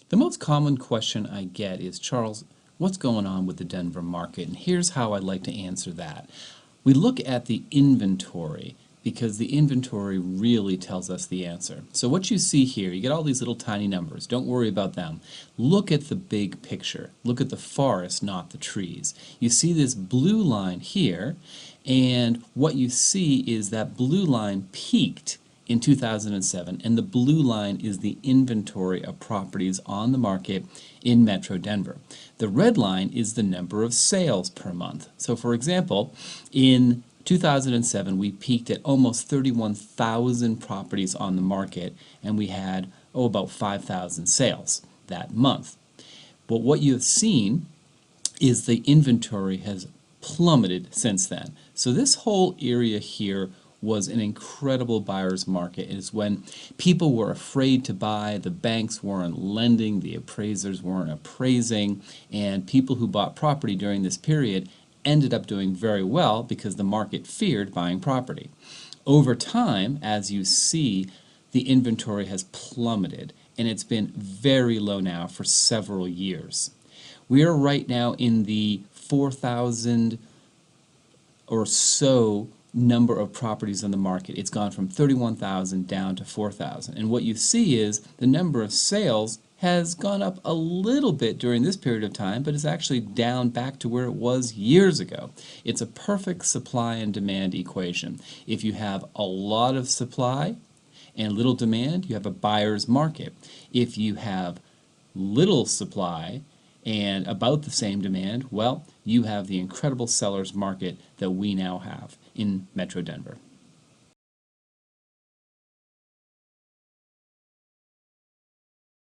The most common question I get is, Charles, what's going on with the Denver market? And here's how I'd like to answer that. We look at the inventory because the inventory really tells us the answer. So what you see here, you get all these little tiny numbers. Don't worry about them. Look at the big picture. Look at the forest, not the trees. You see this blue line here, and what you see is that blue line peaked in 2007, and the blue line is the inventory of properties on the market in Metro Denver. The red line is the number of sales per month. So for example, in 2007 we peaked at almost 31,000 properties on the market, and we had about 5,000 sales that month. But what you have seen is the inventory has plummeted since then. So this whole area here was an incredible buyer's market. It is when people were afraid to buy, the banks weren't lending, the appraisers weren't appraising, and people who bought property during this period ended up doing very well because the market feared buying property. Over time, as you see, the inventory has plummeted, and it's been very low now for several years. We are right now in the 4,000 or so number of properties on the market. It's gone from 31,000 down to 4,000. And what you see is the number of sales has gone up a little bit during this period of time, but is actually down back to where it was years ago. It's a perfect supply and demand equation. If you have a lot of supply and little demand, you have a buyer's market. If you have little supply and about the same demand, well, you have the incredible seller's market that we now have in Metro Denver.